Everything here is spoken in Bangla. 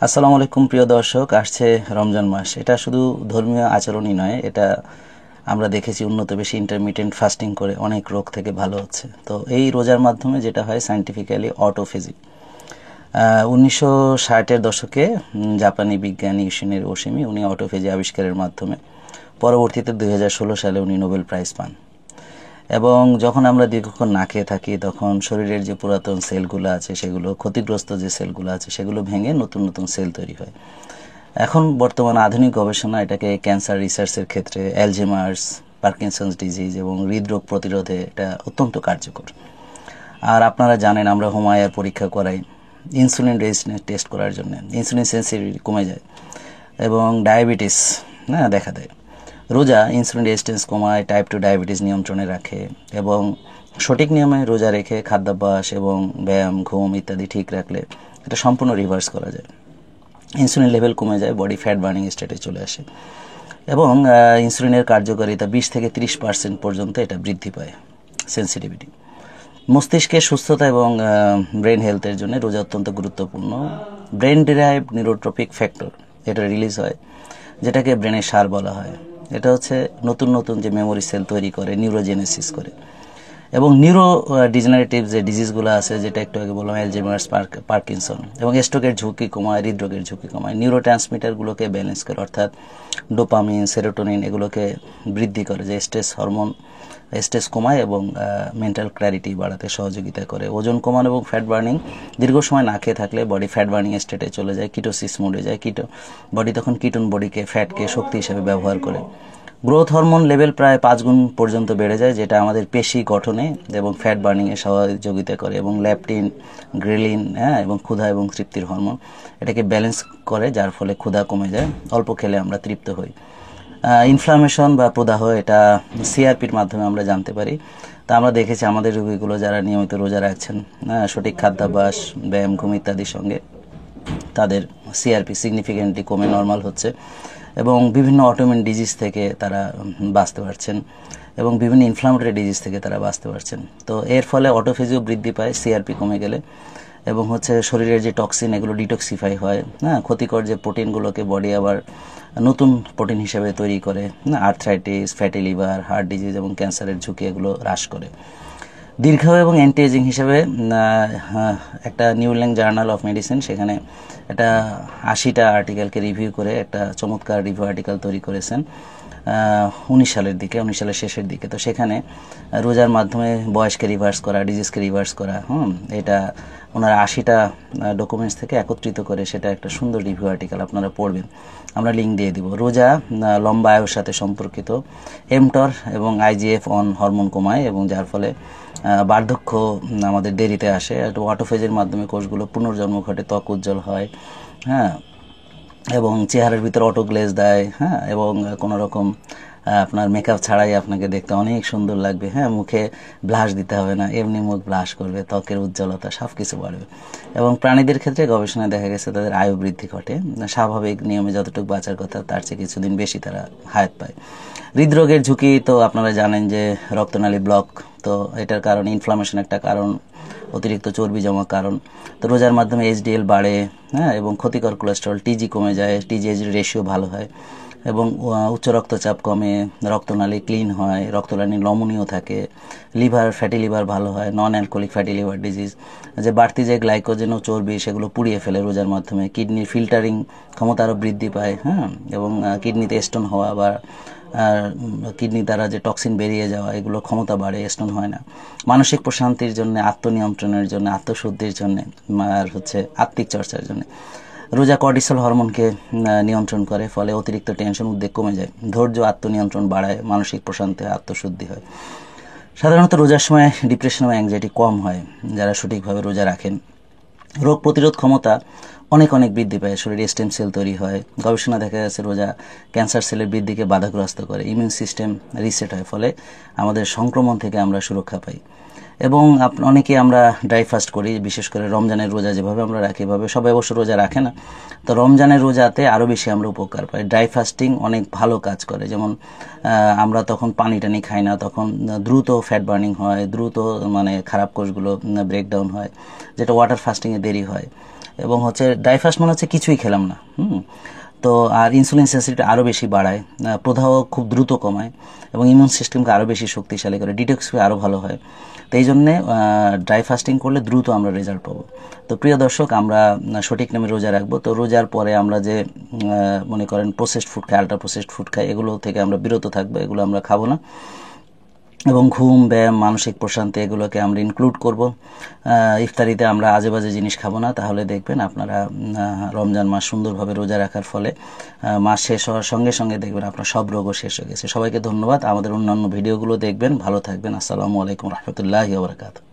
আসসালামু আলাইকুম প্রিয় দর্শক। আসছে রমজান মাস। এটা শুধু ধর্মীয় আচরণই নয়, এটা আমরা দেখেছি উন্নত বেশি ইন্টারমিটেন্ট ফাস্টিং করে অনেক রোগ থেকে ভালো হচ্ছে। তো এই রোজার মাধ্যমে যেটা হয় সায়েন্টিফিক্যালি অটোফেজি। 1960-এর দশকে জাপানি বিজ্ঞানী ইশিনোরি ওশিমি উনি অটোফেজি আবিষ্কারের মাধ্যমে পরবর্তীতে 2016 সালে উনি নোবেল প্রাইজ পান। এবং যখন আমরা দীর্ঘক্ষণ না খেয়ে থাকি তখন শরীরের যে পুরাতন সেলগুলো আছে, সেগুলো ক্ষতিগ্রস্ত যে সেলগুলো আছে সেগুলো ভেঙে নতুন নতুন সেল তৈরি হয়। এখন বর্তমানে আধুনিক গবেষণা এটাকে ক্যান্সার রিসার্চের ক্ষেত্রে, অ্যালঝেইমার্স, পার্কিনসন্স ডিজিজ এবং হৃদরোগ প্রতিরোধে এটা অত্যন্ত কার্যকর। আর আপনারা জানেন আমরা হোমায়ার পরীক্ষা করাই ইনসুলিন রেজিস্ট্যান্স টেস্ট করার জন্য। ইনসুলিন সেন্সিটিভিটি কমে যায় এবং ডায়াবেটিস দেখা দেয়। রোজা ইনসুলিন রেজিস্ট্যান্স কমায়, টাইপ 2 ডায়াবেটিস নিয়ন্ত্রণে রাখে এবং সঠিক নিয়মে রোজা রেখে খাদ্যাভ্যাস এবং ব্যায়াম, ঘুম ইত্যাদি ঠিক রাখলে এটা সম্পূর্ণ রিভার্স করা যায়। ইনসুলিন লেভেল কমে যায়, বডি ফ্যাট বার্নিং স্টেটে চলে আসে এবং ইনসুলিনের কার্যকারিতা 20 থেকে 30% পর্যন্ত এটা বৃদ্ধি পায়। সেন্সিটিভিটি মস্তিষ্কের সুস্থতা এবং ব্রেন হেলথের জন্য রোজা অত্যন্ত গুরুত্বপূর্ণ। ব্রেন ডিরাইভড নিউরোট্রপিক ফ্যাক্টর এটা রিলিজ হয়, যেটাকে ব্রেনের সার বলা হয়। এটা হচ্ছে নতুন নতুন যে মেমোরি সেল তৈরি করে, নিউরোজেনেসিস করে এবং নিউরো ডিজেনারেটিভ যে ডিজিজগুলো আছে, যেটা একটু আগে বললাম, অ্যালঝেইমার্স, পার্কিনসন এবং স্ট্রোকের ঝুঁকি কমায়, হৃদরোগের ঝুঁকি কমায়। নিউরো ট্রান্সমিটারগুলোকে ব্যালেন্স করে, অর্থাৎ ডোপামিন, সেরোটোনিন এগুলোকে বৃদ্ধি করে, যে স্ট্রেস হরমোন স্ট্রেস কমায় এবং মেন্টাল ক্ল্যারিটি বাড়াতে সহযোগিতা করে। ওজন কমানো এবং ফ্যাট বার্নিং, দীর্ঘ সময় না খেয়ে থাকলে বডি ফ্যাট বার্নিং স্টেটে চলে যায়, কিটোসিস মোডে যায়। বডি তখন কিটোন বডিকে ফ্যাটকে শক্তি হিসেবে ব্যবহার করে। গ্রোথ হরমোন লেভেল প্রায় 5 গুণ পর্যন্ত বেড়ে যায়, যেটা আমাদের পেশি গঠনে এবং ফ্যাট বার্নিংয়ে সহযোগিতা করে এবং ল্যাপটিন, গ্রেলিন এবং ক্ষুধা এবং তৃপ্তির হরমোন এটাকে ব্যালেন্স করে, যার ফলে ক্ষুধা কমে যায়, অল্প খেলে আমরা তৃপ্ত হই। ইনফ্লামেশন বা প্রদাহ এটা সিআরপির মাধ্যমে আমরা জানতে পারি। তা আমরা দেখেছি আমাদের রোগীগুলো যারা নিয়মিত রোজা রাখছেন, সঠিক খাদ্যাভ্যাস, ব্যায়াম, ঘুম ইত্যাদির সঙ্গে তাদের সিআরপি সিগনিফিকেন্টলি কমে নর্মাল হচ্ছে এবং বিভিন্ন অটোইমিউন ডিজিজ থেকে তারা বাঁচতে পারছেন এবং বিভিন্ন ইনফ্লামেটরি ডিজিজ থেকে তারা বাঁচতে পারছেন। তো এর ফলে অটোফেজিও বৃদ্ধি পায় সিআরপি কমে গেলে এবং শরীরের যে টক্সিন এগুলো ডিটক্সিফাই হয়, ক্ষতিকর যে প্রোটিনগুলোকে বডি আবার নতুন প্রোটিন হিসেবে তৈরি করে। Arthritis, fatty liver, heart disease এবং ক্যান্সারের ঝুঁকি এগুলো হ্রাস করে। দীর্ঘ এবং অ্যান্টি এজিং হিসেবে একটা new England journal of medicine সেখানে একটা 80টা আর্টিকেলকে রিভিউ করে একটা চমৎকার রিভিউ আর্টিকেল তৈরি করেছেন 19 সালের শেষের দিকে। তো সেখানে রোজার মাধ্যমে বয়সকে রিভার্স করা, ডিজিজকে রিভার্স করা, এটা ওনারা 80টা ডকুমেন্টস থেকে একত্রিত করে সেটা একটা সুন্দর রিভিউ আর্টিকেল আপনারা পড়বেন, আমরা লিঙ্ক দিয়ে দিব। রোজা লম্বা আয়ুর সাথে সম্পর্কিত। এমটর এবং আইজিএফ অন হরমোন কমায় এবং যার ফলে বার্ধক্য আমাদের দেরিতে আসে। অটোফেজের মাধ্যমে কোষগুলো পুনর্জন্ম ঘটে, ত্বক উজ্জ্বল হয়, এবং চেহারার ভিতরে অটোগ্লেজ দেয়, এবং কোনো রকম আপনার মেকআপ ছাড়াই আপনাকে দেখতে অনেক সুন্দর লাগবে, মুখে ব্লাশ দিতে হবে না, এমনি মুখ ব্লাশ করবে, ত্বকের উজ্জ্বলতা সব কিছু বাড়বে। এবং প্রাণীদের ক্ষেত্রে গবেষণায় দেখা গেছে তাদের আয়ু বৃদ্ধি ঘটে, স্বাভাবিক নিয়মে যতটুকু বাঁচার কথা তার চেয়ে কিছুদিন বেশি তারা হায়াত পায়। হৃদরোগের ঝুঁকি তো আপনারা জানেন যে রক্তনালী ব্লক, তো এটার কারণ ইনফ্লামেশন একটা কারণ, অতিরিক্ত চর্বি জমা কারণ। তো রোজার মাধ্যমে এইচডিএল বাড়ে, এবং ক্ষতিকর কোলেস্টেরল টিজি কমে যায়, টিজি রেশিও ভালো হয় এবং উচ্চ রক্তচাপ কমে, রক্তনালী ক্লিন হয়, রক্তনালী নমনীয় থাকে, লিভার, ফ্যাটি লিভার ভালো হয়, non alcoholic fatty liver disease, যে বাড়তি যে গ্লাইকোজেন ও চর্বি সেগুলো পুড়িয়ে ফেলে রোজার মাধ্যমে। কিডনির ফিল্টারিং ক্ষমতা আরও বৃদ্ধি পায়, এবং কিডনিতে স্টোন হওয়া বা কিডনি দ্বারা যে টক্সিন বেরিয়ে যাওয়া এগুলো ক্ষমতা বাড়ে, স্টোন হয় না। মানসিক প্রশান্তির জন্য, আত্মনিয়ন্ত্রণের জন্য, আত্মশুদ্ধির জন্য আর আত্মিক চর্চার জন্য। রোজা কর্টিসল হরমোনকে নিয়ন্ত্রণ করে, ফলে অতিরিক্ত টেনশন, উদ্বেগ কমে যায়, ধৈর্য, আত্মনিয়ন্ত্রণ বাড়ায়, মানসিক প্রশান্তি, আত্মশুদ্ধি হয়। সাধারণত রোজার সময় ডিপ্রেশন ও অ্যাংজাইটি কম হয় যারা সঠিকভাবে রোজা রাখেন। রোগ প্রতিরোধ ক্ষমতা অনেক বৃদ্ধি পায়, শরীরে স্টেম সেল তৈরি হয়। গবেষণা দেখা গেছে রোজা ক্যান্সার সেলের বৃদ্ধিকে বাধাগ্রস্ত করে, ইমিউন সিস্টেম রিসেট হয়, ফলে আমাদের সংক্রমণ থেকে আমরা সুরক্ষা পাই। এবং অনেকে আমরা ড্রাই ফাস্ট করি, বিশেষ করে রমজানের রোজা যেভাবে আমরা রাখি এভাবে সবাই অবশ্য রোজা রাখে না। তো রমজানের রোজাতে আরও বেশি আমরা উপকার পাই। ড্রাই ফাস্টিং অনেক ভালো কাজ করে, যেমন আমরা তখন পানি টানি খাই না, তখন দ্রুত ফ্যাট বার্নিং হয়, দ্রুত খারাপ কোষগুলো ব্রেকডাউন হয়, যেটা ওয়াটার ফাস্টিংয়ে দেরি হয়। এবং হচ্ছে ড্রাই ফাস্ট মানে হচ্ছে কিছুই খেলাম না। তো আর ইনসুলিন সেন্সিটিভিটি আরও বেশি বাড়ায়, প্রদাহ খুব দ্রুত কমায় এবং ইমিউন সিস্টেমকে আরও বেশি শক্তিশালী করে, ডিটক্সকে আরও ভালো হয়। তো এই জন্যে ড্রাই ফাস্টিং করলে দ্রুত আমরা রেজাল্ট পাবো। তো প্রিয় দর্শক, আমরা সঠিক নামে রোজা রাখবো। তো রোজার পরে আমরা যে মনে করেন প্রসেসড ফুড খাই, আল্ট্রা প্রসেসড ফুড খাই, এগুলো থেকে আমরা বিরত থাকবো, এগুলো আমরা খাবো না। এবং ঘুম, ব্যায়াম, মানসিক প্রশান্তি এগুলোকে আমরা ইনক্লুড করব। ইফতারিতে আমরা আজে বাজে জিনিস খাবো না, তাহলে দেখবেন আপনারা রমজান মাস সুন্দরভাবে রোজা রাখার ফলে মাস শেষ হওয়ার সঙ্গে সঙ্গে দেখবেন আপনার সব রোগও শেষ হয়ে গেছে। সবাইকে ধন্যবাদ। আমাদের অন্যান্য ভিডিওগুলো দেখবেন। ভালো থাকবেন। আসসালামু আলাইকুম রহমতুল্লাহি ওয়া বারাকাতুহু।